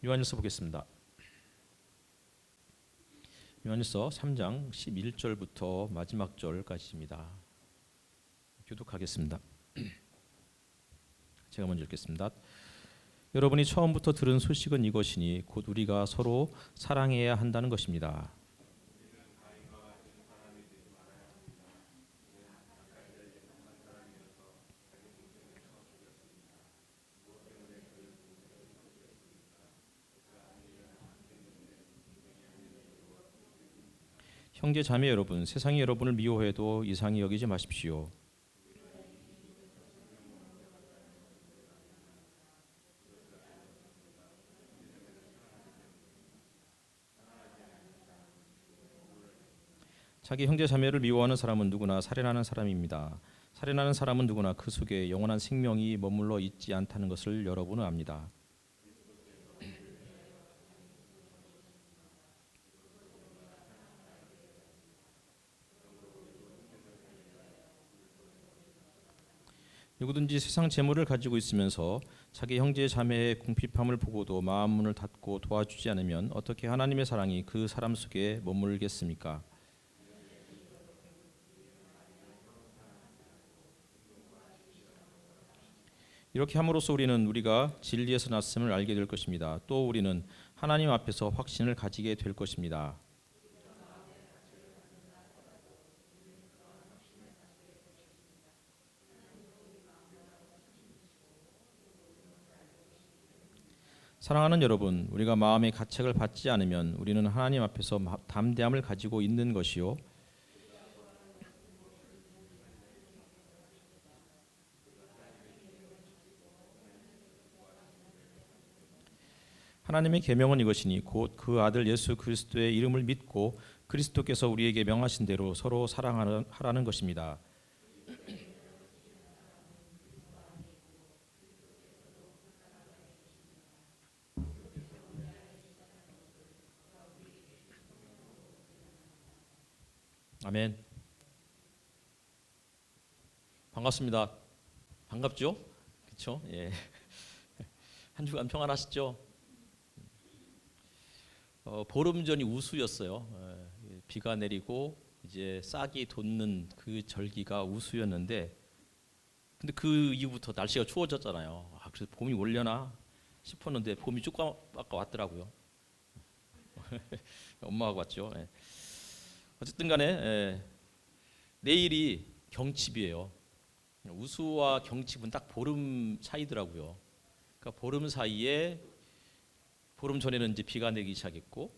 요한일서 보겠습니다. 요한일서 3장 11절부터 마지막 절까지입니다. 교독하겠습니다. 제가 먼저 읽겠습니다. 여러분이 처음부터 들은 소식은 이것이니 곧 우리가 서로 사랑해야 한다는 것입니다. 형제 자매 여러분, 세상이 여러분을 미워해도 이상히 여기지 마십시오. 자기 형제 자매를 미워하는 사람은 누구나 살인하는 사람입니다. 살인하는 사람은 누구나 그 속에 영원한 생명이 머물러 있지 않다는 것을 여러분은 압니다. 누구든지 세상 재물을 가지고 있으면서 자기 형제 자매의 궁핍함을 보고도 마음 문을 닫고 도와주지 않으면 어떻게 하나님의 사랑이 그 사람 속에 머물겠습니까? 이렇게 함으로써 우리는 우리가 진리에서 났음을 알게 될 것입니다. 또 우리는 하나님 앞에서 확신을 가지게 될 것입니다. 사랑하는 여러분, 우리가 마음의 가책을 받지 않으면 우리는 하나님 앞에서 담대함을 가지고 있는 것이요. 하나님의 계명은 이것이니 곧 그 아들 예수 그리스도의 이름을 믿고 그리스도께서 우리에게 명하신 대로 서로 사랑하라는 것입니다. 아멘. 반갑습니다. 반갑죠? 그렇죠? 예. 한 주간 평안하시죠? 보름 전이 우수였어요. 비가 내리고 이제 싹이 돋는 그 절기가 우수였는데, 근데 그 이후부터 날씨가 추워졌잖아요. 그래서 봄이 올려나 싶었는데 봄이 쭉 아까 왔더라고요. 엄마하고 왔죠. 예. 어쨌든 간에 내일이 경칩이에요. 우수와 경칩은 딱 보름 차이더라고요. 그러니까 보름 사이에 보름 전에는 이제 비가 내기 시작했고,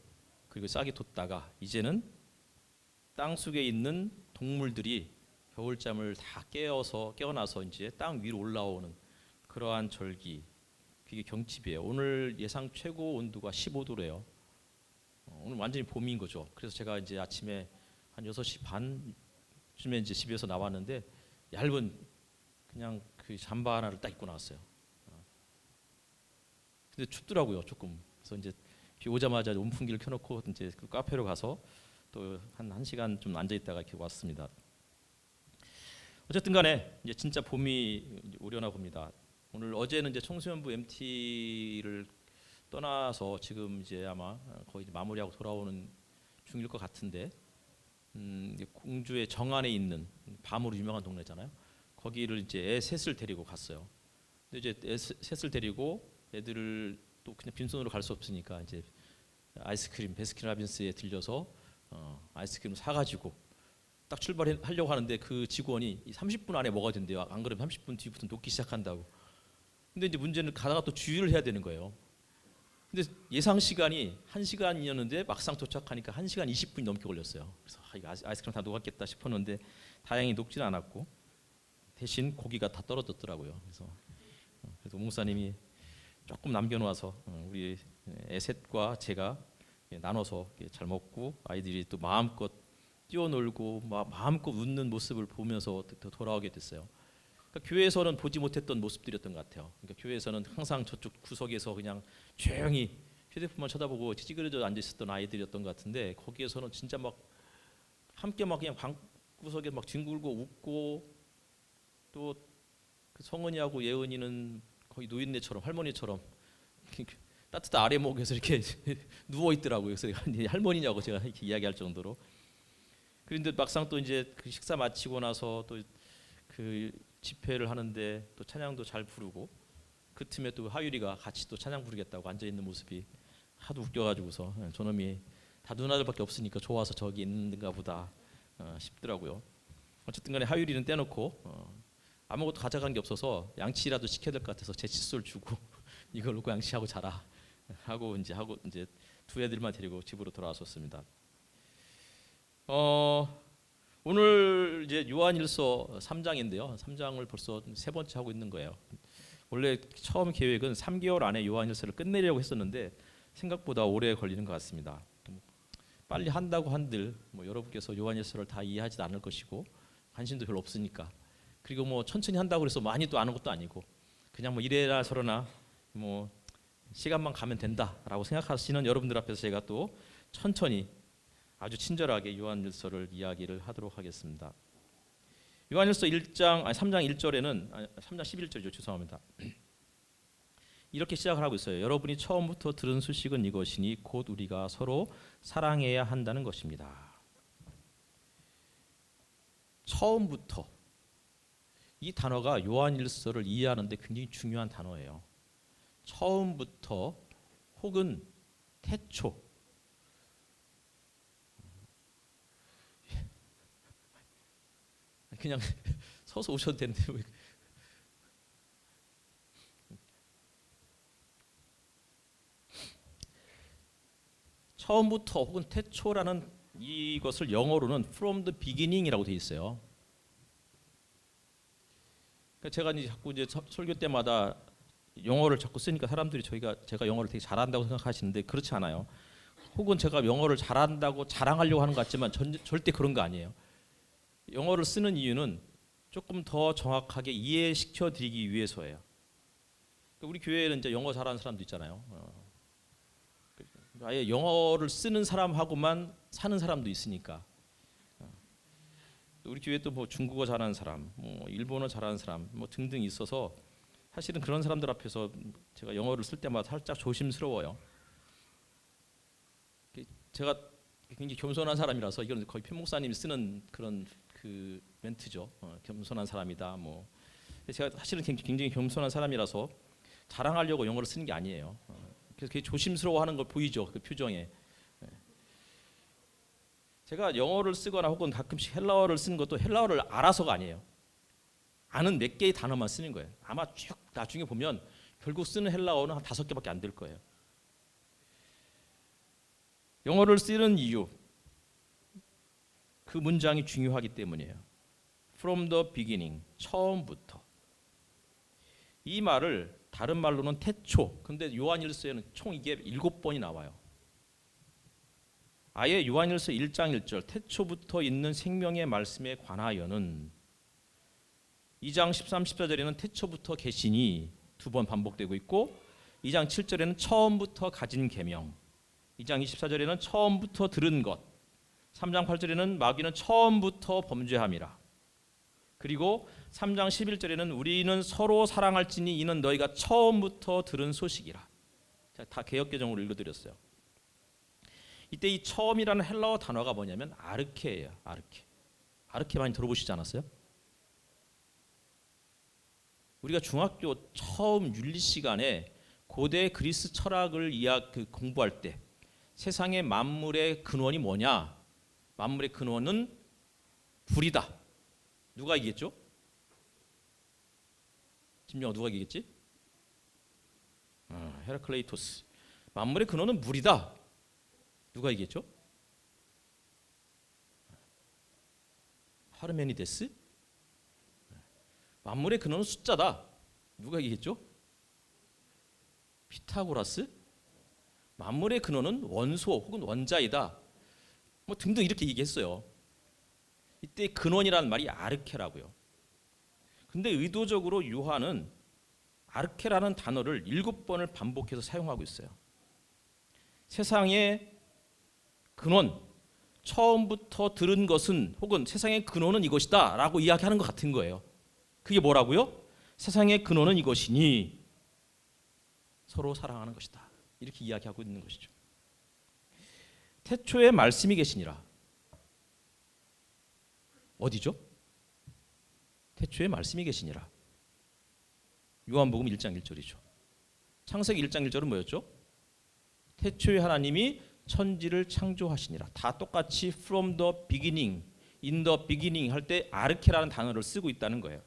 그리고 싹이 돋다가 이제는 땅 속에 있는 동물들이 겨울잠을 다 깨어나서 이제 땅 위로 올라오는 그러한 절기, 그게 경칩이에요. 오늘 예상 최고 온도가 15도래요. 오늘 완전히 봄인 거죠. 그래서 제가 이제 아침에 한 6시 반쯤에 이제 집에서 나왔는데 얇은 그냥 그 잠바 하나를 딱 입고 나왔어요. 근데 춥더라고요, 조금. 그래서 이제 비 오자마자 온풍기를 켜놓고 이제 그 카페로 가서 또 한 1시간 좀 앉아 있다가 이렇게 왔습니다. 어쨌든 간에 이제 진짜 봄이 오려나 봅니다. 오늘 어제는 이제 청소년부 MT를 떠나서 지금 이제 아마 거의 마무리하고 돌아오는 중일 것 같은데, 공주의 정안에 있는 밤으로 유명한 동네잖아요. 거기를 이제 애 셋을 데리고 갔어요. 근데 이제 애 셋을 데리고 애들을 또 그냥 빈손으로 갈 수 없으니까 이제 아이스크림 베스킨라빈스에 들려서 아이스크림 사가지고 딱 출발하려고 하는데 그 직원이 30분 안에 먹어야 된대요. 안 그러면 30분 뒤부터 녹기 시작한다고. 근데 이제 문제는 가다가 또 주의를 해야 되는 거예요. 근데 예상 시간이 1시간이었는데 막상 도착하니까 1시간 20분이 넘게 걸렸어요. 그래서 이거 아이스크림 다 녹았겠다 싶었는데 다행히 녹지는 않았고 대신 고기가 다 떨어졌더라고요. 그래서 목사님이 조금 남겨놓아서 우리 애 셋과 제가 나눠서 잘 먹고 아이들이 또 마음껏 뛰어놀고 마음껏 웃는 모습을 보면서 돌아오게 됐어요. 그러니까 교회에서는 보지 못했던 모습들이었던 것 같아요. 그러니까 교회에서는 항상 저쪽 구석에서 그냥 조용히 휴대폰만 쳐다보고 찌그러져 앉아 있었던 아이들이었던 것 같은데, 거기에서는 진짜 막 함께 막 그냥 방구석에 막 뒹굴고 웃고, 또 그 성은이하고 예은이는 거의 노인네처럼 할머니처럼 따뜻한 아래목에서 이렇게 누워 있더라고요. 그래서 할머니냐고 제가 이렇게 이야기할 정도로. 그런데 막상 또 이제 그 식사 마치고 나서 또 그 집회를 하는데 또 찬양도 잘 부르고 그 틈에 또 하율이가 같이 또 찬양 부르겠다고 앉아 있는 모습이 하도 웃겨가지고서 저놈이 다 누나들밖에 없으니까 좋아서 저기 있는가 보다 싶더라고요. 어쨌든간에 하율이는 떼놓고 아무것도 가져간 게 없어서 양치라도 시켜야 될 것 같아서 제 칫솔 주고 이걸 놓고 양치하고 자라 하고 이제 두 애들만 데리고 집으로 돌아왔었습니다. 오늘 이제 요한일서 3장인데요. 3장을 벌써 세 번째 하고 있는 거예요. 원래 처음 계획은 3개월 안에 요한일서를 끝내려고 했었는데 생각보다 오래 걸리는 것 같습니다. 빨리 한다고 한들 여러분께서 요한일서를 다 이해하지 않을 것이고 관심도 별로 없으니까, 그리고 천천히 한다고 해서 많이 또 아는 것도 아니고 그냥 이래라 저러나 시간만 가면 된다라고 생각하시는 여러분들 앞에서 제가 또 천천히 아주 친절하게 요한일서를 이야기를 하도록 하겠습니다. 요한일서 3장 1절에는 3장 11절이죠. 죄송합니다. 이렇게 시작을 하고 있어요. 여러분이 처음부터 들은 소식은 이것이니 곧 우리가 서로 사랑해야 한다는 것입니다. 처음부터, 이 단어가 요한일서를 이해하는 데 굉장히 중요한 단어예요. 처음부터 혹은 태초. 그냥 서서 오셔도 되는데 왜. 처음부터 혹은 태초라는 이것을 영어로는 from the beginning이라고 되어 있어요. 그러니까 제가 자꾸 설교 때마다 영어를 자꾸 쓰니까 사람들이 제가 영어를 되게 잘한다고 생각하시는데 그렇지 않아요. 혹은 제가 영어를 잘한다고 자랑하려고 하는 것 같지만 절대 그런 거 아니에요. 영어를 쓰는 이유는 조금 더 정확하게 이해시켜 드리기 위해서예요. 우리 교회에는 이제 영어 잘하는 사람도 있잖아요. 아예 영어를 쓰는 사람하고만 사는 사람도 있으니까. 우리 교회 또 중국어 잘하는 사람, 일본어 잘하는 사람, 등등 있어서 사실은 그런 사람들 앞에서 제가 영어를 쓸 때마다 살짝 조심스러워요. 제가 굉장히 겸손한 사람이라서 이건 거의 편 목사님이 쓰는 그런 그 멘트죠. 겸손한 사람이다. 제가 사실은 굉장히 겸손한 사람이라서 자랑하려고 영어를 쓰는 게 아니에요. 그래서 되게 조심스러워하는 걸 보이죠. 그 표정에. 제가 영어를 쓰거나 혹은 가끔씩 헬라어를 쓰는 것도 헬라어를 알아서가 아니에요. 아는 몇 개의 단어만 쓰는 거예요. 아마 쭉 나중에 보면 결국 쓰는 헬라어는 한 5개밖에 안 될 거예요. 영어를 쓰는 이유, 그 문장이 중요하기 때문이에요. From the beginning, 처음부터. 이 말을 다른 말로는 태초, 근데 요한일서에는 총 이게 7번이 나와요. 아예 요한일서 1장 1절 태초부터 있는 생명의 말씀에 관하여는 2장 13, 14절에는 태초부터 계시니 2번 반복되고 있고 2장 7절에는 처음부터 가진 계명, 2장 24절에는 처음부터 들은 것, 3장 8절에는 마귀는 처음부터 범죄함이라. 그리고 3장 11절에는 우리는 서로 사랑할지니 이는 너희가 처음부터 들은 소식이라. 다 개역개정으로 읽어드렸어요. 이때 이 처음이라는 헬라어 단어가 뭐냐면 아르케예요. 아르케. 아르케 많이 들어보시지 않았어요? 우리가 중학교 처음 윤리 시간에 고대 그리스 철학을 공부할 때 세상의 만물의 근원이 뭐냐? 만물의 근원은 불이다. 누가 얘기했죠? 진명아, 누가 얘기했지? 헤라클레이토스. 만물의 근원은 물이다. 누가 얘기했죠? 파르메니데스. 만물의 근원은 숫자다. 누가 얘기했죠? 피타고라스. 만물의 근원은 원소 혹은 원자이다. 등등 이렇게 얘기했어요. 이때 근원이라는 말이 아르케라고요. 근데 의도적으로 요한은 아르케라는 단어를 7번을 반복해서 사용하고 있어요. 세상의 근원, 처음부터 들은 것은 혹은 세상의 근원은 이것이다 라고 이야기하는 것 같은 거예요. 그게 뭐라고요? 세상의 근원은 이것이니 서로 사랑하는 것이다. 이렇게 이야기하고 있는 것이죠. 태초에 말씀이 계시니라. 어디죠? 태초에 말씀이 계시니라. 요한복음 1장 1절이죠. 창세기 1장 1절은 뭐였죠? 태초에 하나님이 천지를 창조하시니라. 다 똑같이 from the beginning, in the beginning 할 때 아르케라는 단어를 쓰고 있다는 거예요.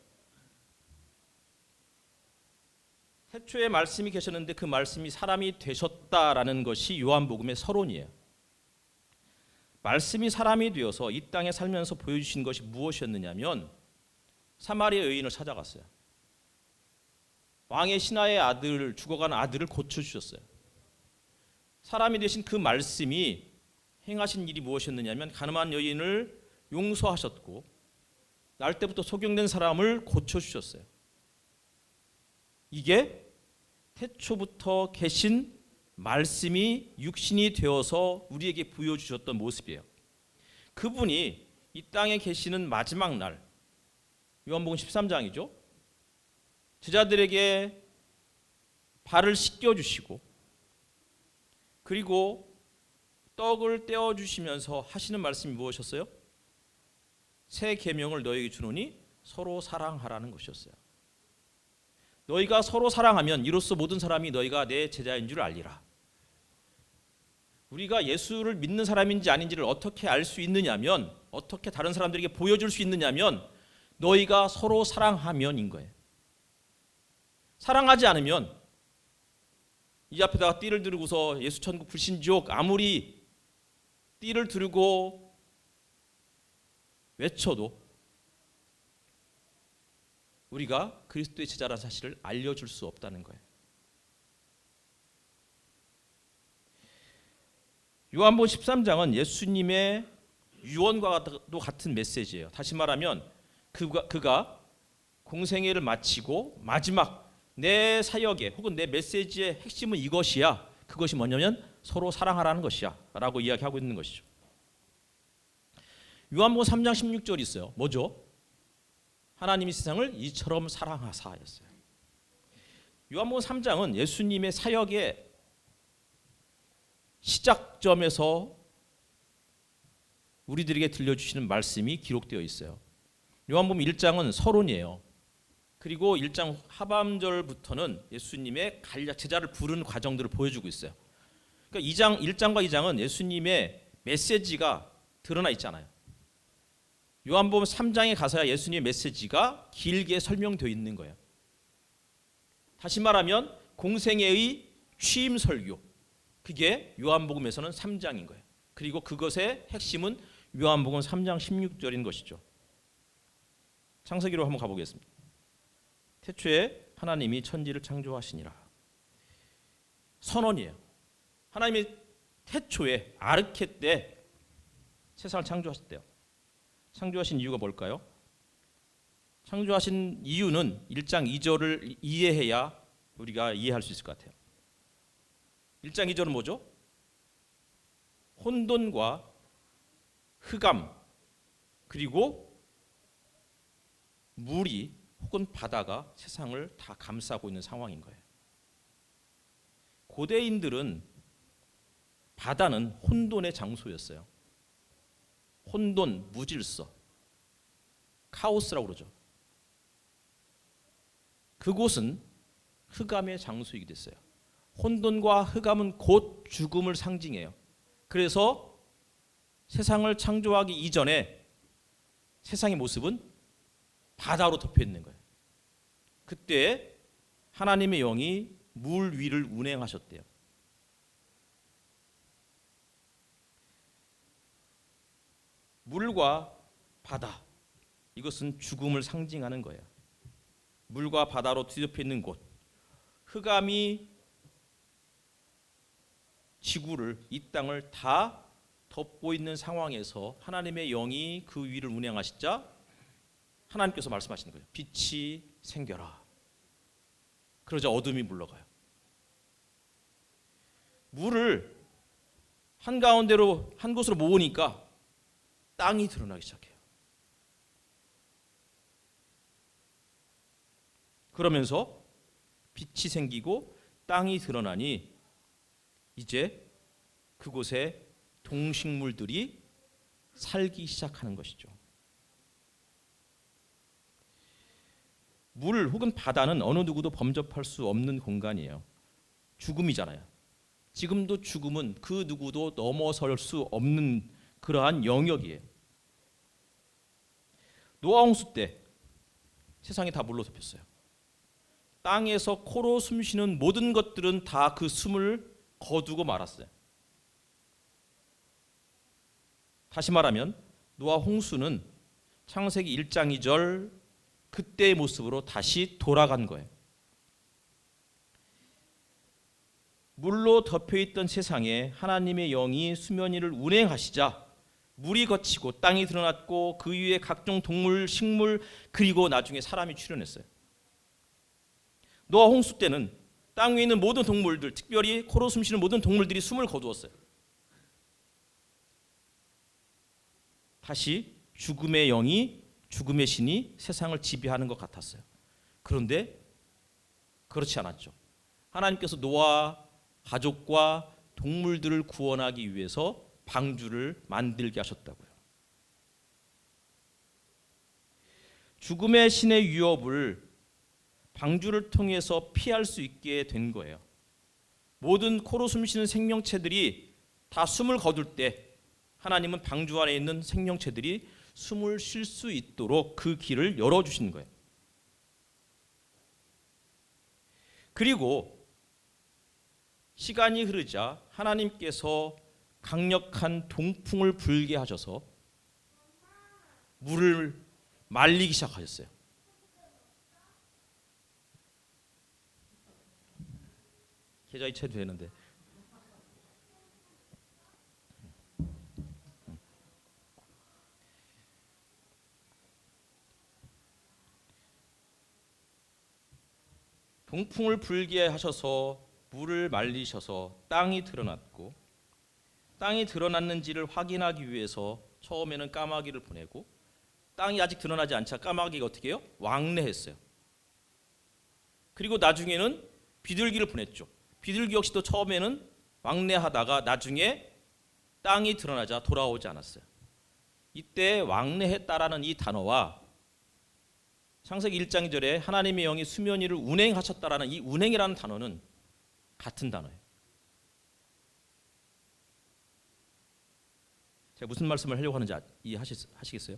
태초에 말씀이 계셨는데 그 말씀이 사람이 되셨다라는 것이 요한복음의 서론이에요. 말씀이 사람이 되어서 이 땅에 살면서 보여주신 것이 무엇이었느냐면 사마리아 여인을 찾아갔어요. 왕의 신하의 아들, 죽어가는 아들을 고쳐주셨어요. 사람이 되신 그 말씀이 행하신 일이 무엇이었느냐면 가늠한 여인을 용서하셨고 날 때부터 소경된 사람을 고쳐주셨어요. 이게 태초부터 계신 말씀이 육신이 되어서 우리에게 보여주셨던 모습이에요. 그분이 이 땅에 계시는 마지막 날, 요한복음 13장이죠. 제자들에게 발을 씻겨주시고 그리고 떡을 떼어주시면서 하시는 말씀이 무엇이었어요? 새 계명을 너희에게 주노니 서로 사랑하라는 것이었어요. 너희가 서로 사랑하면 이로써 모든 사람이 너희가 내 제자인 줄 알리라. 우리가 예수를 믿는 사람인지 아닌지를 어떻게 알 수 있느냐면, 어떻게 다른 사람들에게 보여줄 수 있느냐면 너희가 서로 사랑하면인 거예요. 사랑하지 않으면 이 앞에다가 띠를 두르고서 예수 천국 불신지옥 아무리 띠를 두르고 외쳐도 우리가 그리스도의 제자라는 사실을 알려줄 수 없다는 거예요. 요한복음 13장은 예수님의 유언과도 같은 메시지예요. 다시 말하면 그가 공생애를 마치고 마지막 내 사역의 혹은 내 메시지의 핵심은 이것이야. 그것이 뭐냐면 서로 사랑하라는 것이야 라고 이야기하고 있는 것이죠. 요한복음 3장 16절이 있어요. 뭐죠? 하나님이 세상을 이처럼 사랑하사였어요. 요한복음 3장은 예수님의 사역의 시작점에서 우리들에게 들려주시는 말씀이 기록되어 있어요. 요한복음 1장은 서론이에요. 그리고 1장 하반절부터는 예수님의 제자를 부르는 과정들을 보여주고 있어요. 그러니까 1장과 2장은 예수님의 메시지가 드러나 있잖아요. 요한복음 3장에 가서야 예수님의 메시지가 길게 설명되어 있는 거예요. 다시 말하면 공생애의 취임 설교, 그게 요한복음에서는 3장인 거예요. 그리고 그것의 핵심은 요한복음 3장 16절인 것이죠. 창세기로 한번 가보겠습니다. 태초에 하나님이 천지를 창조하시니라. 선언이에요. 하나님이 태초에 아르케 때 세상을 창조하셨대요. 창조하신 이유가 뭘까요? 창조하신 이유는 1장 2절을 이해해야 우리가 이해할 수 있을 것 같아요. 1장 2절은 뭐죠? 혼돈과 흑암 그리고 물이 혹은 바다가 세상을 다 감싸고 있는 상황인 거예요. 고대인들은 바다는 혼돈의 장소였어요. 혼돈, 무질서, 카오스라고 그러죠. 그곳은 흑암의 장소이기도 했어요. 혼돈과 흑암은 곧 죽음을 상징해요. 그래서 세상을 창조하기 이전에 세상의 모습은 바다로 덮여 있는 거예요. 그때 하나님의 영이 물 위를 운행하셨대요. 물과 바다, 이것은 죽음을 상징하는 거예요. 물과 바다로 뒤덮여 있는 곳, 흑암이 지구를, 이 땅을 다 덮고 있는 상황에서 하나님의 영이 그 위를 운행하시자 하나님께서 말씀하시는 거예요. 빛이 생겨라. 그러자 어둠이 물러가요. 물을 한가운데로 한 곳으로 모으니까 땅이 드러나기 시작해요. 그러면서 빛이 생기고 땅이 드러나니 이제 그곳에 동식물들이 살기 시작하는 것이죠. 물 혹은 바다는 어느 누구도 범접할 수 없는 공간이에요. 죽음이잖아요. 지금도 죽음은 그 누구도 넘어설 수 없는 그러한 영역이에요. 노아 홍수 때 세상이 다 물로 덮였어요. 땅에서 코로 숨쉬는 모든 것들은 다 그 숨을 거두고 말았어요. 다시 말하면 노아 홍수는 창세기 1장 2절 그때의 모습으로 다시 돌아간 거예요. 물로 덮여있던 세상에 하나님의 영이 수면 위를 운행하시자 물이 걷히고 땅이 드러났고 그 위에 각종 동물, 식물 그리고 나중에 사람이 출현했어요. 노아 홍수 때는 땅 위에 있는 모든 동물들, 특별히 코로 숨쉬는 모든 동물들이 숨을 거두었어요. 다시 죽음의 영이, 죽음의 신이 세상을 지배하는 것 같았어요. 그런데 그렇지 않았죠. 하나님께서 노아 가족과 동물들을 구원하기 위해서 방주를 만들게 하셨다고요. 죽음의 신의 위협을 방주를 통해서 피할 수 있게 된 거예요. 모든 코로 숨쉬는 생명체들이 다 숨을 거둘 때 하나님은 방주 안에 있는 생명체들이 숨을 쉴 수 있도록 그 길을 열어주신 거예요. 그리고 시간이 흐르자 하나님께서 강력한 동풍을 불게 하셔서 물을 말리기 시작하셨어요. 계좌 이체도 되는데. 동풍을 불게 하셔서 물을 말리셔서 땅이 드러났고, 땅이 드러났는지를 확인하기 위해서 처음에는 까마귀를 보내고, 땅이 아직 드러나지 않자 까마귀가 어떻게 해요? 왕래했어요. 그리고 나중에는 비둘기를 보냈죠. 비둘기 역시도 처음에는 왕래하다가 나중에 땅이 드러나자 돌아오지 않았어요. 이때 왕래했다라는 이 단어와 창세기 1장 2절에 하나님의 영이 수면 위를 운행하셨다라는 이 운행이라는 단어는 같은 단어예요. 제가 무슨 말씀을 하려고 하는지 이해하시겠어요?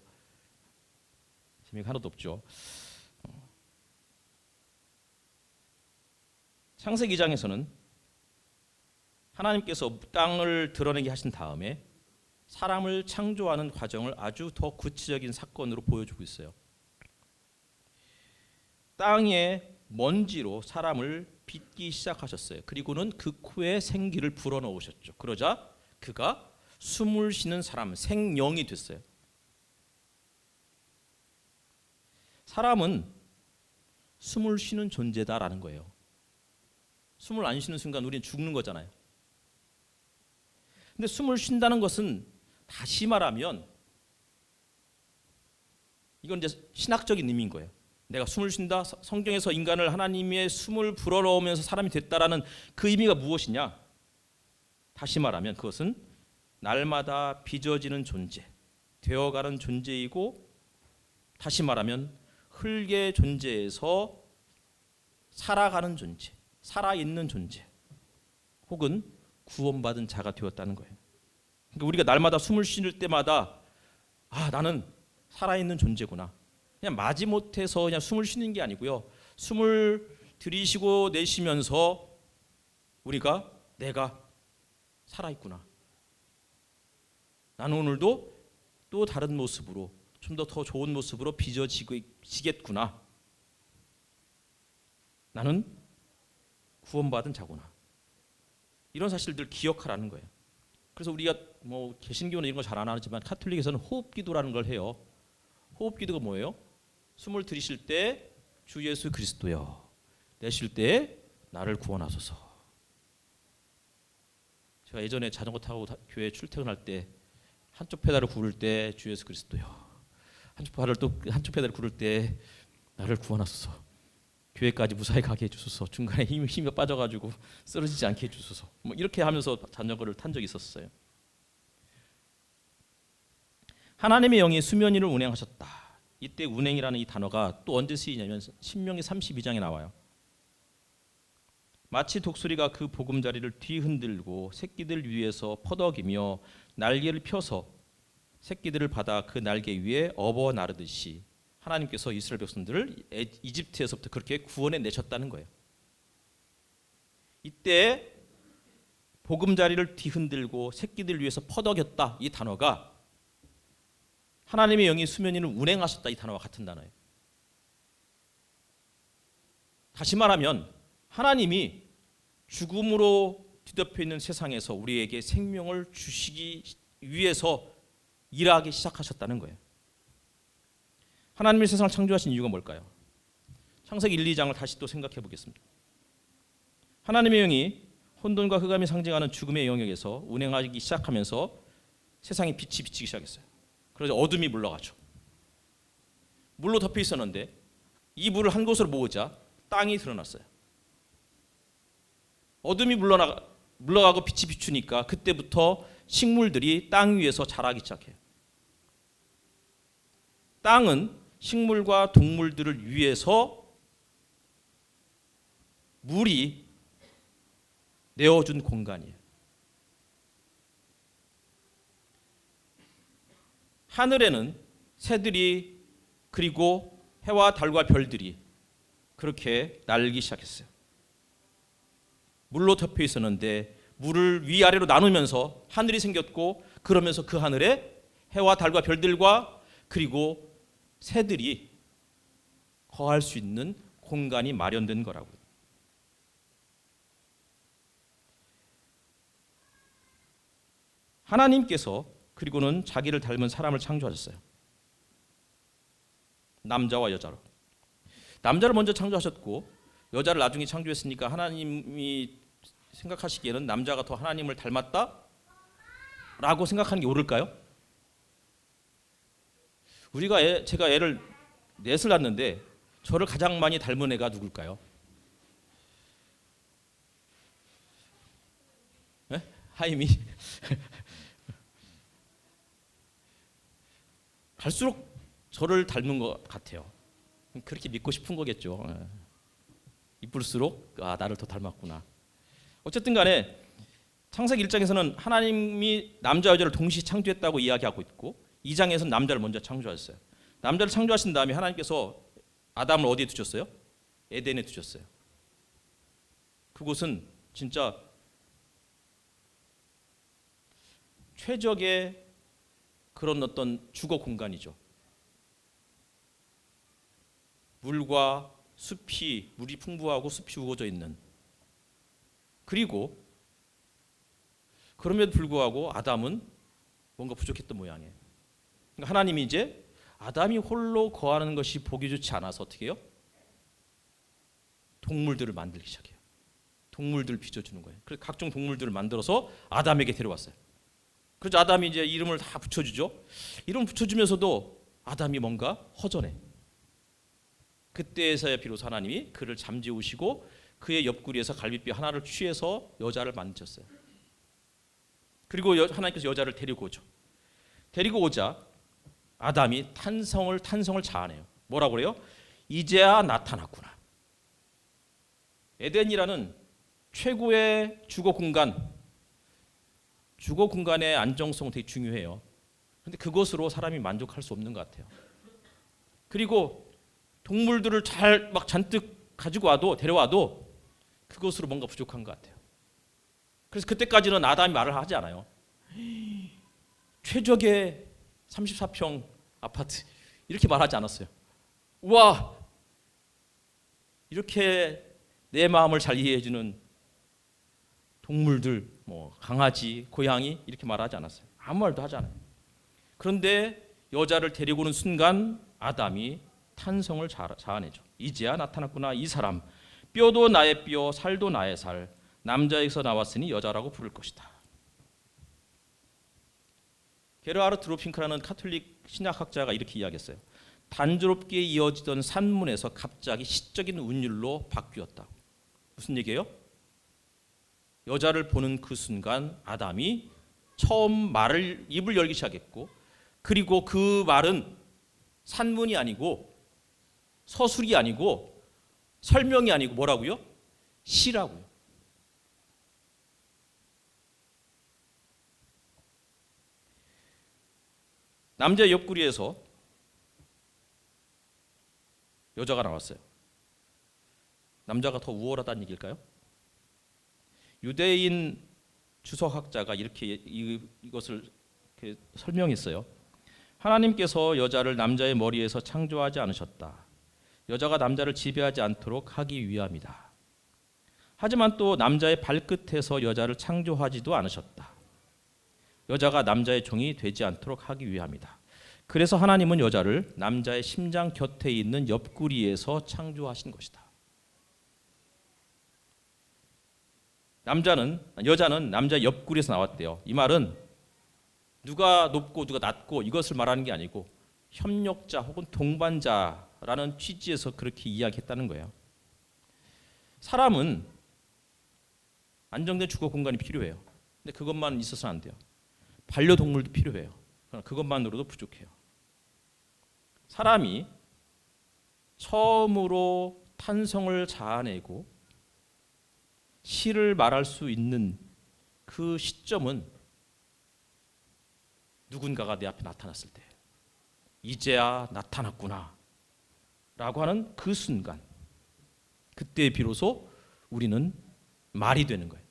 재미가 하나도 없죠. 창세기 2장에서는 하나님께서 땅을 드러내게 하신 다음에 사람을 창조하는 과정을 아주 더 구체적인 사건으로 보여주고 있어요. 땅의 먼지로 사람을 빚기 시작하셨어요. 그리고는 그 코에 생기를 불어넣으셨죠. 그러자 그가 숨을 쉬는 사람, 생명이 됐어요. 사람은 숨을 쉬는 존재다라는 거예요. 숨을 안 쉬는 순간 우리는 죽는 거잖아요. 근데 숨을 쉰다는 것은 다시 말하면 이건 이제 신학적인 의미인 거예요. 내가 숨을 쉰다. 성경에서 인간을 하나님의 숨을 불어넣으면서 사람이 됐다라는 그 의미가 무엇이냐? 다시 말하면 그것은 날마다 빚어지는 존재, 되어가는 존재이고, 다시 말하면 흙의 존재에서 살아가는 존재, 살아있는 존재, 혹은 구원받은 자가 되었다는 거예요. 그러니까 우리가 날마다 숨을 쉴 때마다 나는 살아있는 존재구나. 그냥 마지못해서 그냥 숨을 쉬는 게 아니고요. 숨을 들이쉬고 내쉬면서 우리가 내가 살아있구나. 나는 오늘도 또 다른 모습으로, 좀 더 좋은 모습으로 빚어지겠구나. 나는 구원받은 자구나. 이런 사실들 기억하라는 거예요. 그래서 우리가 뭐 개신교는 이런 거 잘 안 하지만 카톨릭에서는 호흡기도라는 걸 해요. 호흡기도가 뭐예요? 숨을 들이쉴 때 주 예수 그리스도여, 내쉴 때 나를 구원하소서. 제가 예전에 자전거 타고 교회 출퇴근할 때 한쪽 페달을 구를 때 주 예수 그리스도여, 한쪽 페달을 구를 때 나를 구원하소서. 교회까지 무사히 가게 해주소서. 중간에 힘이 빠져가지고 쓰러지지 않게 해주소서. 뭐 이렇게 하면서 자전거를 탄 적이 있었어요. 하나님의 영이 수면 위를 운행하셨다. 이때 운행이라는 이 단어가 또 언제 쓰이냐면 신명기 32장에 나와요. 마치 독수리가 그 보금자리를 뒤흔들고 새끼들 위에서 퍼덕이며 날개를 펴서 새끼들을 받아 그 날개 위에 업어 나르듯이 하나님께서 이스라엘 백성들을 이집트에서부터 그렇게 구원해 내셨다는 거예요. 이때 보금자리를 뒤흔들고 새끼들 위에서 퍼덕였다, 이 단어가 하나님의 영이 수면 위를 운행하셨다, 이 단어와 같은 단어예요. 다시 말하면 하나님이 죽음으로 뒤덮여 있는 세상에서 우리에게 생명을 주시기 위해서 일하기 시작하셨다는 거예요. 하나님이 세상을 창조하신 이유가 뭘까요? 창세기 1, 2장을 다시 또 생각해 보겠습니다. 하나님의 영이 혼돈과 흑암이 상징하는 죽음의 영역에서 운행하기 시작하면서 세상에 빛이 비치기 시작했어요. 그래서 어둠이 물러가죠. 물로 덮여 있었는데 이 물을 한 곳으로 모으자 땅이 드러났어요. 어둠이 물러가고 빛이 비추니까 그때부터 식물들이 땅 위에서 자라기 시작해요. 땅은 식물과 동물들을 위해서 물이 내어준 공간이에요. 하늘에는 새들이 그리고 해와 달과 별들이 그렇게 날기 시작했어요. 물로 덮여 있었는데 물을 위아래로 나누면서 하늘이 생겼고, 그러면서 그 하늘에 해와 달과 별들과 그리고 새들이 거할 수 있는 공간이 마련된 거라고요. 하나님께서 그리고는 자기를 닮은 사람을 창조하셨어요. 남자와 여자로. 남자를 먼저 창조하셨고 여자를 나중에 창조했으니까 하나님이 생각하시기에는 남자가 더 하나님을 닮았다라고 생각하는 게 옳을까요? 제가 애를 넷을 낳았는데 저를 가장 많이 닮은 애가 누굴까요? 네? 하임이. 갈수록 저를 닮은 것 같아요. 그렇게 믿고 싶은 거겠죠. 이쁠수록 나를 더 닮았구나. 어쨌든 간에 창세기 1장에서는 하나님이 남자 여자를 동시에 창조했다고 이야기하고 있고 2장에서는 남자를 먼저 창조하셨어요. 남자를 창조하신 다음에 하나님께서 아담을 어디에 두셨어요? 에덴에 두셨어요. 그곳은 진짜 최적의 그런 어떤 주거 공간이죠. 물이 풍부하고 숲이 우거져 있는. 그리고 그럼에도 불구하고 아담은 뭔가 부족했던 모양이에요. 그러니까 하나님이 이제 아담이 홀로 거하는 것이 보기 좋지 않아서 어떻게 해요? 동물들을 만들기 시작해요. 동물들을 빚어주는 거예요. 그래서 각종 동물들을 만들어서 아담에게 데려왔어요. 그래서 아담이 이제 이름을 다 붙여주죠. 이름 붙여주면서도 아담이 뭔가 허전해. 그때에서야 비로소 하나님이 그를 잠재우시고 그의 옆구리에서 갈비뼈 하나를 취해서 여자를 만드셨어요. 그리고 하나님께서 여자를 데리고 오죠. 데리고 오자 아담이 탄성을 자아내요. 뭐라고 그래요? 이제야 나타났구나. 에덴이라는 최고의 주거 공간의 안정성 되게 중요해요. 그런데 그것으로 사람이 만족할 수 없는 것 같아요. 그리고 동물들을 막 잔뜩 데려와도 그것으로 뭔가 부족한 것 같아요. 그래서 그때까지는 아담이 말을 하지 않아요. 최적의 34평 아파트 이렇게 말하지 않았어요. 우와, 이렇게 내 마음을 잘 이해해주는 동물들, 강아지, 고양이 이렇게 말하지 않았어요. 아무 말도 하지 않아요. 그런데 여자를 데리고 오는 순간 아담이 탄성을 자아내죠. 이제야 나타났구나. 이 사람, 뼈도 나의 뼈, 살도 나의 살, 남자에게서 나왔으니 여자라고 부를 것이다. 게르하르트 드로핑크라는 카톨릭 신약학자가 이렇게 이야기했어요. 단조롭게 이어지던 산문에서 갑자기 시적인 운율로 바뀌었다. 무슨 얘기예요? 여자를 보는 그 순간 아담이 처음 입을 열기 시작했고, 그리고 그 말은 산문이 아니고 서술이 아니고 설명이 아니고 뭐라고요? 시라고요. 남자 옆구리에서 여자가 나왔어요. 남자가 더 우월하다는 얘기일까요? 유대인 주석학자가 이렇게 이것을 이렇게 설명했어요. 하나님께서 여자를 남자의 머리에서 창조하지 않으셨다. 여자가 남자를 지배하지 않도록 하기 위함이다. 하지만 또 남자의 발끝에서 여자를 창조하지도 않으셨다. 여자가 남자의 종이 되지 않도록 하기 위함이다. 그래서 하나님은 여자를 남자의 심장 곁에 있는 옆구리에서 창조하신 것이다. 여자는 남자 옆구리에서 나왔대요. 이 말은 누가 높고 누가 낮고 이것을 말하는 게 아니고 협력자 혹은 동반자라는 취지에서 그렇게 이야기했다는 거예요. 사람은 안정된 주거 공간이 필요해요. 근데 그것만 있어서는 안 돼요. 반려동물도 필요해요. 그러나 그것만으로도 부족해요. 사람이 처음으로 탄성을 자아내고 시를 말할 수 있는 그 시점은 누군가가 내 앞에 나타났을 때, 이제야 나타났구나 라고 하는 그 순간, 그때 비로소 우리는 말이 되는 거예요.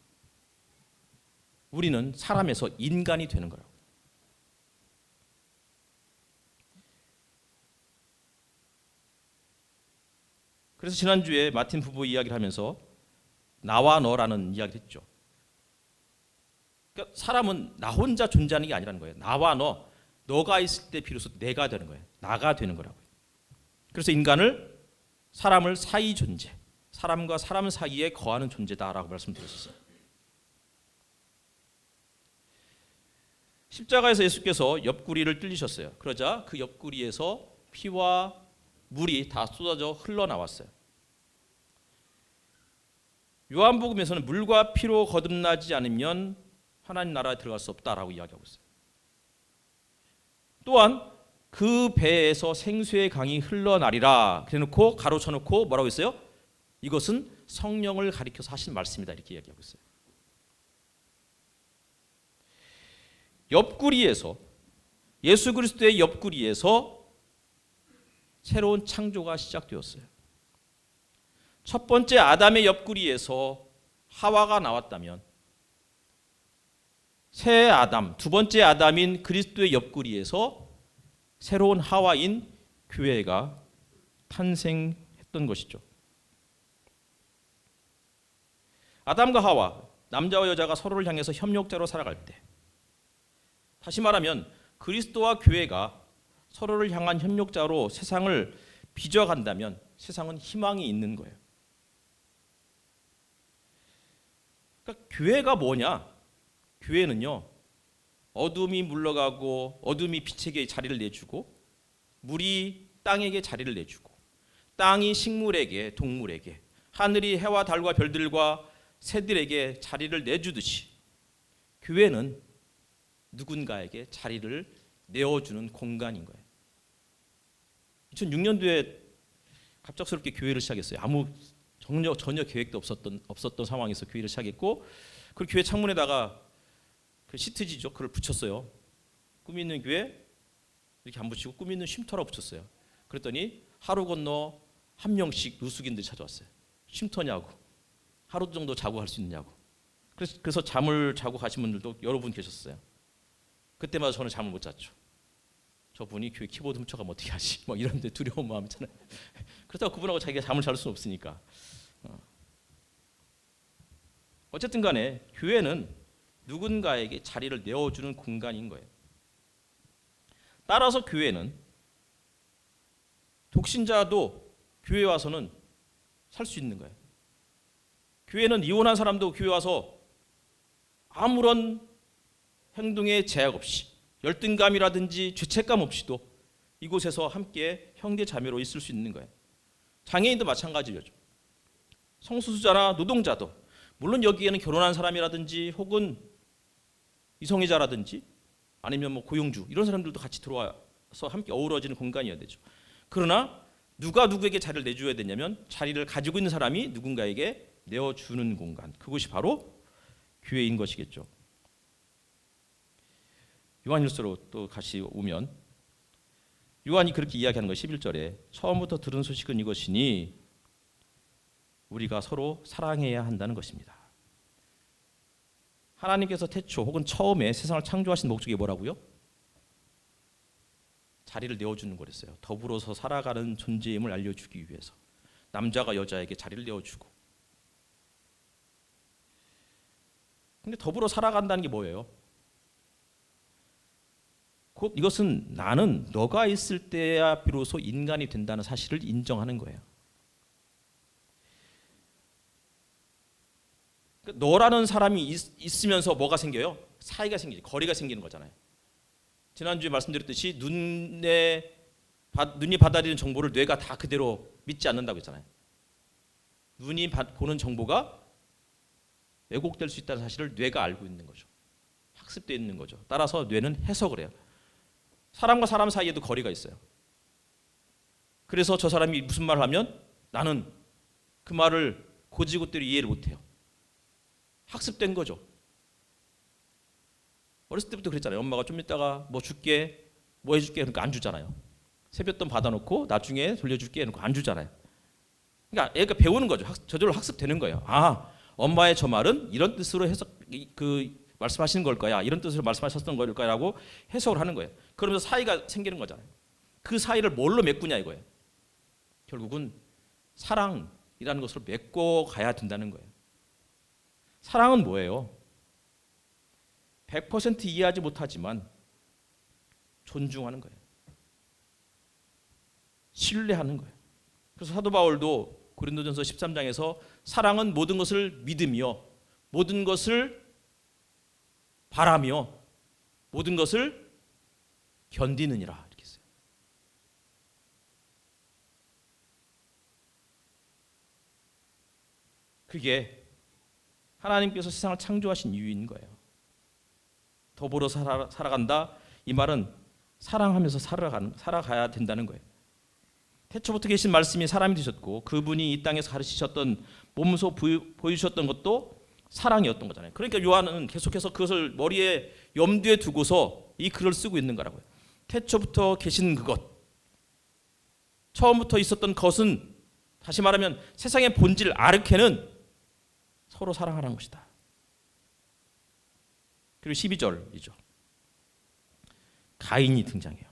우리는 사람에서 인간이 되는 거라고. 그래서 지난주에 마틴 부부 이야기를 하면서 나와 너라는 이야기를 했죠. 그러니까 사람은 나 혼자 존재하는 게 아니라는 거예요. 나와 너가 있을 때 비로소 내가 되는 거예요. 나가 되는 거라고요. 그래서 사람을 사이 존재, 사람과 사람 사이에 거하는 존재다라고 말씀드렸어요. 십자가에서 예수께서 옆구리를 뚫리셨어요. 그러자 그 옆구리에서 피와 물이 다 쏟아져 흘러나왔어요. 요한복음에서는 물과 피로 거듭나지 않으면 하나님 나라에 들어갈 수 없다라고 이야기하고 있어요. 또한 그 배에서 생수의 강이 흘러나리라 그래놓고 가로쳐놓고 뭐라고 했어요? 이것은 성령을 가리켜서 하신 말씀이다 이렇게 이야기하고 있어요. 옆구리에서, 예수 그리스도의 옆구리에서 새로운 창조가 시작되었어요. 첫 번째 아담의 옆구리에서 하와가 나왔다면 새 아담, 두 번째 아담인 그리스도의 옆구리에서 새로운 하와인 교회가 탄생했던 것이죠. 아담과 하와, 남자와 여자가 서로를 향해서 협력자로 살아갈 때, 다시 말하면 그리스도와 교회가 서로를 향한 협력자로 세상을 빚어간다면 세상은 희망이 있는 거예요. 그러니까 교회가 뭐냐? 교회는요, 어둠이 물러가고 어둠이 빛에게 자리를 내주고 물이 땅에게 자리를 내주고 땅이 식물에게, 동물에게, 하늘이 해와 달과 별들과 새들에게 자리를 내주듯이 교회는 누군가에게 자리를 내어주는 공간인 거예요. 2006년도에 갑작스럽게 교회를 시작했어요. 전혀 계획도 없었던 상황에서 교회를 시작했고, 그 교회 창문에다가 그 시트지죠, 그걸 붙였어요. 꿈 있는 교회 이렇게 안 붙이고 꿈 있는 쉼터라고 붙였어요. 그랬더니 하루 건너 한 명씩 누수긴들이 찾아왔어요. 쉼터냐고, 하루 정도 자고 갈 수 있느냐고. 그래서 잠을 자고 가신 분들도 여러 분 계셨어요. 그때마다 저는 잠을 못 잤죠. 저분이 교회 키보드 훔쳐가면 어떻게 하지? 막 이런 데 두려운 마음 있잖아요. 그렇다고 그분하고 자기가 잠을 잘 수는 없으니까. 어쨌든 간에 교회는 누군가에게 자리를 내어주는 공간인 거예요. 따라서 교회는 독신자도 교회에 와서는 살 수 있는 거예요. 교회는 이혼한 사람도 교회 와서 아무런 행동에 제약 없이, 열등감이라든지 죄책감 없이도 이곳에서 함께 형제 자매로 있을 수 있는 거예요. 장애인도 마찬가지죠. 성소수자나 노동자도 물론 여기에는 결혼한 사람이라든지 혹은 이성애자라든지 아니면 뭐 고용주 이런 사람들도 같이 들어와서 함께 어우러지는 공간이어야 되죠. 그러나 누가 누구에게 자리를 내줘야 되냐면 자리를 가지고 있는 사람이 누군가에게 내어주는 공간, 그것이 바로 교회인 것이겠죠. 요한일서로 또 다시 오면 요한이 그렇게 이야기하는 거 11절에 처음부터 들은 소식은 이것이니 우리가 서로 사랑해야 한다는 것입니다. 하나님께서 태초 혹은 처음에 세상을 창조하신 목적이 뭐라고요? 자리를 내어주는 거랬어요. 더불어서 살아가는 존재임을 알려주기 위해서 남자가 여자에게 자리를 내어주고. 근데 더불어 살아간다는 게 뭐예요? 곧 이것은 나는 너가 있을 때야 비로소 인간이 된다는 사실을 인정하는 거예요. 너라는 사람이 있으면서 뭐가 생겨요? 사이가 생기지, 거리가 생기는 거잖아요. 지난주에 말씀드렸듯이 눈이 받아들이는 정보를 뇌가 다 그대로 믿지 않는다고 했잖아요. 눈이 보는 정보가 왜곡될 수 있다는 사실을 뇌가 알고 있는 거죠. 학습되어 있는 거죠. 따라서 뇌는 해석을 해요. 사람과 사람 사이에도 거리가 있어요. 그래서 저 사람이 무슨 말을 하면 나는 그 말을 곧이곧대로 이해를 못해요. 학습된 거죠. 어렸을 때부터 그랬잖아요. 엄마가 좀 이따가 뭐 줄게, 뭐 해줄게 그러니까 안 주잖아요. 세뱃돈 받아놓고 나중에 돌려줄게 해놓고 안 주잖아요. 그러니까 애가 배우는 거죠. 저절로 학습되는 거예요. 아, 엄마의 저 말은 이런 뜻으로 해석 말씀하시는 걸 거야. 이런 뜻으로 말씀하셨던 걸 거야라고 해석을 하는 거예요. 그러면서 사이가 생기는 거잖아요. 그 사이를 뭘로 메꾸냐 이거예요. 결국은 사랑이라는 것을 메꿔 가야 된다는 거예요. 사랑은 뭐예요? 100% 이해하지 못하지만 존중하는 거예요. 신뢰하는 거예요. 그래서 사도 바울도 고린도전서 13장에서 사랑은 모든 것을 믿으며 모든 것을 바라며 모든 것을 견디느니라 이렇게 했어요. 그게 하나님께서 세상을 창조하신 이유인 거예요. 더불어 살아간다 이 말은 사랑하면서 살아가야 된다는 거예요. 태초부터 계신 말씀이 사람이 되셨고 그분이 이 땅에서 가르치셨던 몸소 보여주셨던 것도 사랑이었던 거잖아요. 그러니까 요한은 계속해서 그것을 머리에 염두에 두고서 이 글을 쓰고 있는 거라고요. 태초부터 계신 그것, 처음부터 있었던 것은 다시 말하면 세상의 본질 아르케는 서로 사랑하라는 것이다. 그리고 12절이죠. 가인이 등장해요.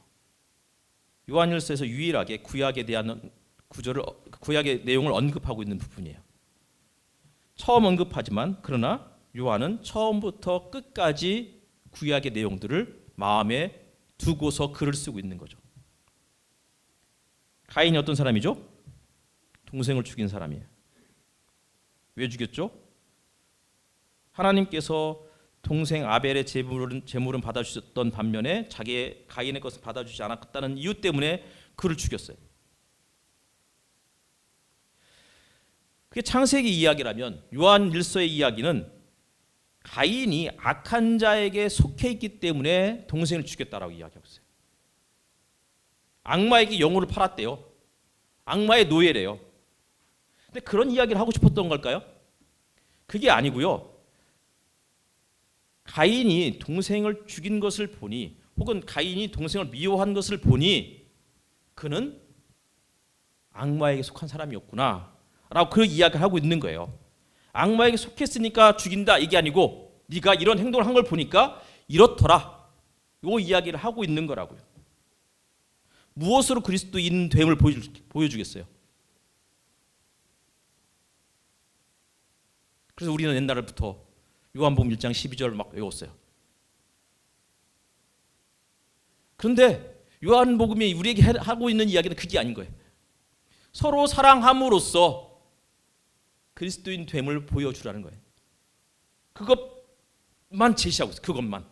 요한일서에서 유일하게 구약에 대한 구약의 내용을 언급하고 있는 부분이에요. 처음 언급하지만 그러나 요한은 처음부터 끝까지 구약의 내용들을 마음에 두고서 글을 쓰고 있는 거죠. 가인이 어떤 사람이죠? 동생을 죽인 사람이에요. 왜 죽였죠? 하나님께서 동생 아벨의 제물은 받아주셨던 반면에 자기의 가인의 것을 받아주지 않았다는 이유 때문에 그를 죽였어요. 그게 창세기 이야기라면 요한 일서의 이야기는 가인이 악한 자에게 속해 있기 때문에 동생을 죽였다라고 이야기하고 있어요. 악마에게 영혼을 팔았대요. 악마의 노예래요. 근데 그런 이야기를 하고 싶었던 걸까요? 그게 아니고요. 가인이 동생을 죽인 것을 보니 혹은 가인이 동생을 미워한 것을 보니 그는 악마에게 속한 사람이었구나 라고 그 이야기를 하고 있는 거예요. 악마에게 속했으니까 죽인다 이게 아니고 네가 이런 행동을 한 걸 보니까 이렇더라 이 이야기를 하고 있는 거라고요. 무엇으로 그리스도인 됨을 보여주겠어요? 그래서 우리는 옛날부터 요한복음 1장 12절 막 외웠어요. 그런데 요한복음이 우리에게 하고 있는 이야기는 그게 아닌 거예요. 서로 사랑함으로써 그리스도인 됨을 보여주라는 거예요. 그것만 제시하고 있어요. 그것만.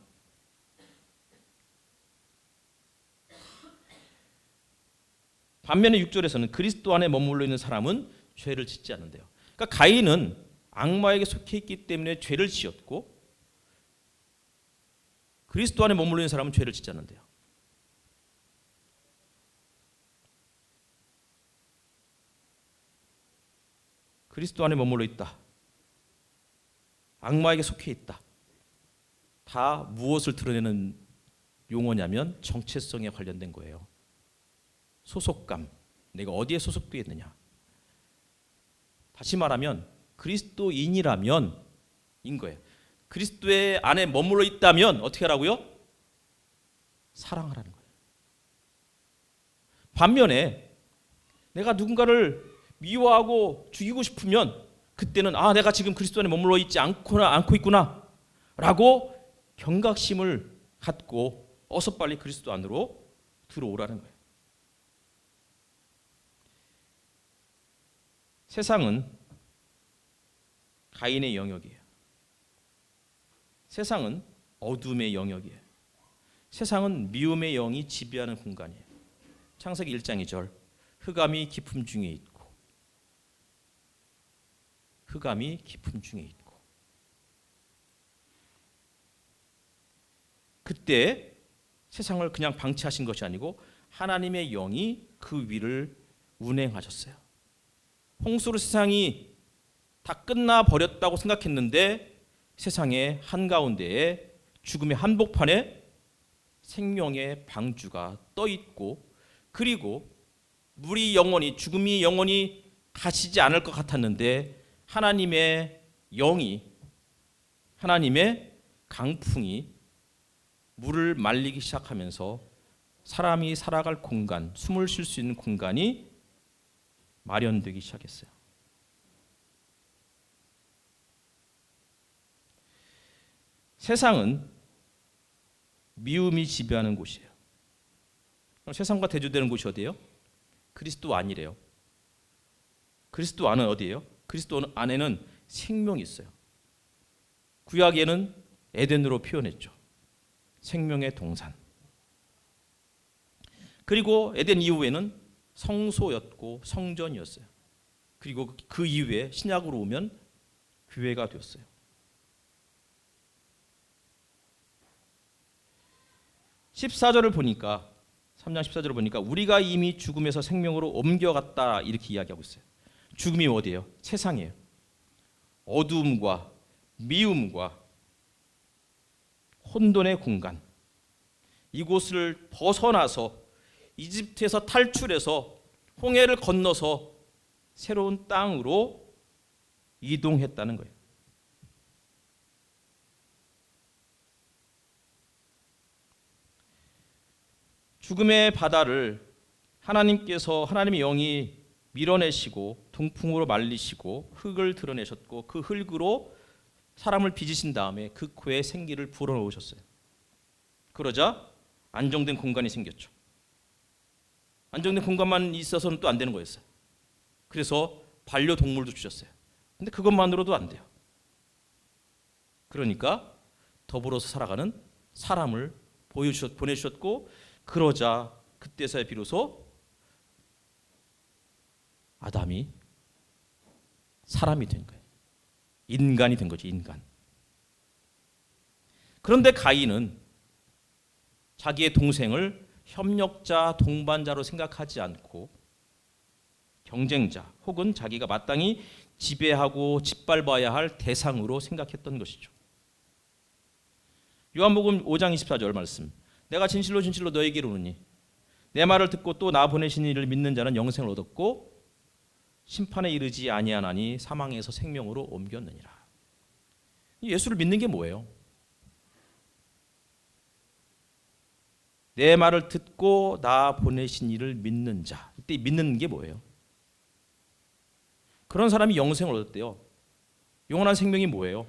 반면에 6절에서는 그리스도 안에 머물러 있는 사람은 죄를 짓지 않는데요. 그러니까 가인은 악마에게 속해 있기 때문에 죄를 지었고 그리스도 안에 머물러 있는 사람은 죄를 짓지 않는데요. 그리스도 안에 머물러 있다. 악마에게 속해 있다. 다 무엇을 드러내는 용어냐면 정체성에 관련된 거예요. 소속감. 내가 어디에 소속되어 있느냐. 다시 말하면 그리스도인이라면 인 거예요. 그리스도의 안에 머물러 있다면 어떻게 하라고요? 사랑하라는 거예요. 반면에 내가 누군가를 미워하고 죽이고 싶으면 그때는 내가 지금 그리스도 안에 머물러 있지 않고 있구나 라고 경각심을 갖고 어서 빨리 그리스도 안으로 들어오라는 거예요. 세상은 가인의 영역이에요. 세상은 어둠의 영역이에요. 세상은 미움의 영이 지배하는 공간이에요. 창세기 1장 2절 흑암이 깊음 중에 있고 흑암이 깊음 중에 있고 그때 세상을 그냥 방치하신 것이 아니고 하나님의 영이 그 위를 운행하셨어요. 홍수로 세상이 다 끝나버렸다고 생각했는데 세상의 한가운데에 죽음의 한복판에 생명의 방주가 떠있고 그리고 물이 영원히 죽음이 영원히 가시지 않을 것 같았는데 하나님의 영이 하나님의 강풍이 물을 말리기 시작하면서 사람이 살아갈 공간, 숨을 쉴 수 있는 공간이 마련되기 시작했어요. 세상은 미움이 지배하는 곳이에요. 그럼 세상과 대조되는 곳이 어디예요? 그리스도 안이래요. 그리스도 안은 어디예요? 그리스도 안에는 생명이 있어요. 구약에는 에덴으로 표현했죠. 생명의 동산. 그리고 에덴 이후에는 성소였고 성전이었어요. 그리고 그 이후에 신약으로 오면 교회가 되었어요. 14절을 보니까 3장 14절을 보니까 우리가 이미 죽음에서 생명으로 옮겨갔다 이렇게 이야기하고 있어요. 죽음이 어디예요? 세상이에요. 어두움과 미움과 혼돈의 공간. 이곳을 벗어나서 이집트에서 탈출해서 홍해를 건너서 새로운 땅으로 이동했다는 거예요. 죽음의 바다를 하나님의 영이 밀어내시고 동풍으로 말리시고 흙을 드러내셨고 그 흙으로 사람을 빚으신 다음에 그 코에 생기를 불어넣으셨어요. 그러자 안정된 공간이 생겼죠. 안정된 공간만 있어서는 또 안 되는 거였어요. 그래서 반려동물도 주셨어요. 근데 그것만으로도 안 돼요. 그러니까 더불어서 살아가는 사람을 보내주셨고 그러자 그때서야 비로소 아담이 사람이 된 거예요. 인간이 된 거죠. 인간. 그런데 가인은 자기의 동생을 협력자, 동반자로 생각하지 않고 경쟁자 혹은 자기가 마땅히 지배하고 짓밟아야 할 대상으로 생각했던 것이죠. 요한복음 5장 24절 말씀. 내가 진실로 진실로 너에게 이르노니 내 말을 듣고 또 나 보내신 이를 믿는 자는 영생을 얻었고 심판에 이르지 아니하나니 사망에서 생명으로 옮겼느니라. 예수를 믿는 게 뭐예요? 내 말을 듣고 나 보내신 이를 믿는 자. 이때 믿는 게 뭐예요? 그런 사람이 영생을 얻었대요. 영원한 생명이 뭐예요?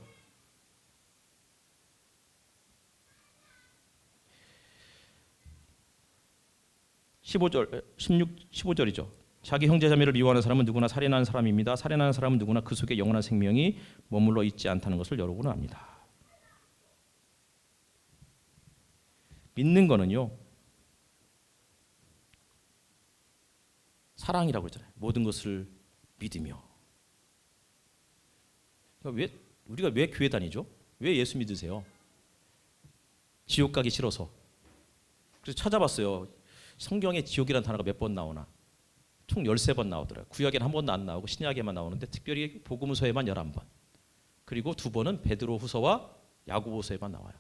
(15절) 15절이죠. 자기 형제 자매를 미워하는 사람은 누구나 살인하는 사람입니다. 살인하는 사람은 누구나 그 속에 영원한 생명이 머물러 있지 않다는 것을 여러분은 압니다. 믿는 거는요, 사랑이라고 그러잖아요. 모든 것을 믿으며. 그러니까 우리가 왜 교회 다니죠? 왜 예수 믿으세요? 지옥 가기 싫어서. 그래서 찾아봤어요. 성경에 지옥이라는 단어가 몇 번 나오나. 총 13번 나오더라고요. 구약에는 한 번도 안 나오고 신약에만 나오는데 특별히 복음서에만 11번. 그리고 2번은 베드로후서와 야고보서에만 나와요.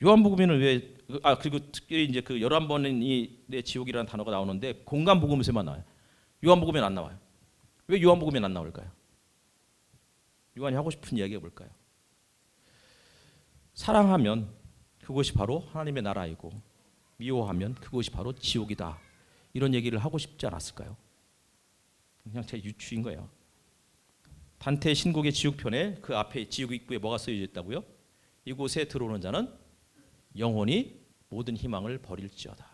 요한복음에는 그리고 특별히 이제 그 11번이 내 지옥이라는 단어가 나오는데 공간복음서에만 나와요. 요한복음에는 안 나와요. 왜 요한복음에는 안 나올까요? 요한이 하고 싶은 이야기가 뭘까요? 사랑하면 그것이 바로 하나님의 나라이고 미워하면 그것이 바로 지옥이다. 이런 얘기를 하고 싶지 않았을까요? 그냥 제 유추인 거예요. 단테 신곡의 지옥편에 그 앞에 지옥 입구에 뭐가 쓰여져 있다고요? 이곳에 들어오는 자는 영원히 모든 희망을 버릴지어다.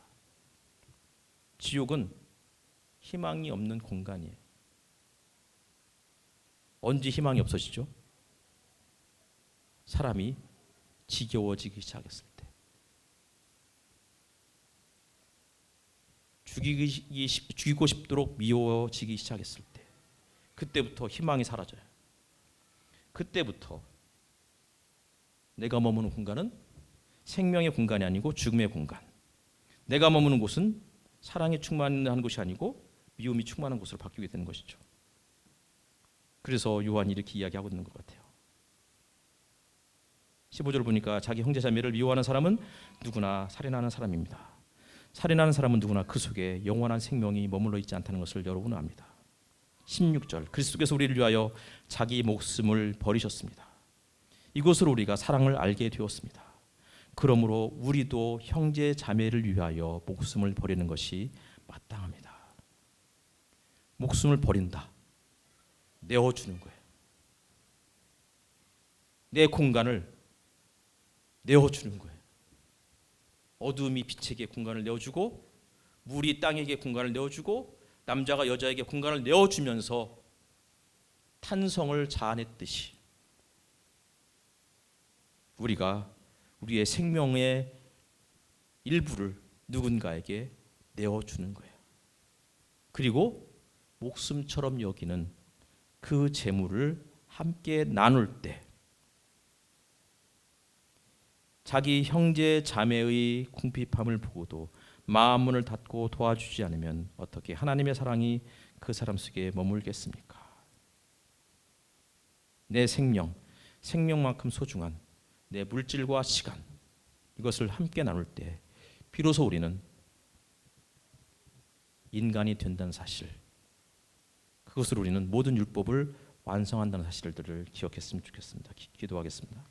지옥은 희망이 없는 공간이에요. 언제 희망이 없어지죠? 사람이 지겨워지기 시작했을 때. 죽이고 싶도록 미워지기 시작했을 때. 그때부터 희망이 사라져요. 그때부터 내가 머무는 공간은 생명의 공간이 아니고 죽음의 공간. 내가 머무는 곳은 사랑이 충만한 곳이 아니고 미움이 충만한 곳으로 바뀌게 되는 것이죠. 그래서 요한이 이렇게 이야기하고 있는 것 같아요. 15절 보니까 자기 형제 자매를 미워하는 사람은 누구나 살인하는 사람입니다. 살인하는 사람은 누구나 그 속에 영원한 생명이 머물러 있지 않다는 것을 여러분은 압니다. 16절 그리스도께서 우리를 위하여 자기 목숨을 버리셨습니다. 이것으로 우리가 사랑을 알게 되었습니다. 그러므로 우리도 형제 자매를 위하여 목숨을 버리는 것이 마땅합니다. 목숨을 버린다. 내어주는 거예요. 내 공간을 내어주는 거예요. 어둠이 빛에게 공간을 내어주고 물이 땅에게 공간을 내어주고 남자가 여자에게 공간을 내어주면서 탄성을 자아냈듯이 우리가 우리의 생명의 일부를 누군가에게 내어주는 거예요. 그리고 목숨처럼 여기는 그 재물을 함께 나눌 때 자기 형제 자매의 궁핍함을 보고도 마음 문을 닫고 도와주지 않으면 어떻게 하나님의 사랑이 그 사람 속에 머물겠습니까? 내 생명만큼 소중한 내 물질과 시간 이것을 함께 나눌 때 비로소 우리는 인간이 된다는 사실, 그것으로 우리는 모든 율법을 완성한다는 사실들을 기억했으면 좋겠습니다. 기도하겠습니다.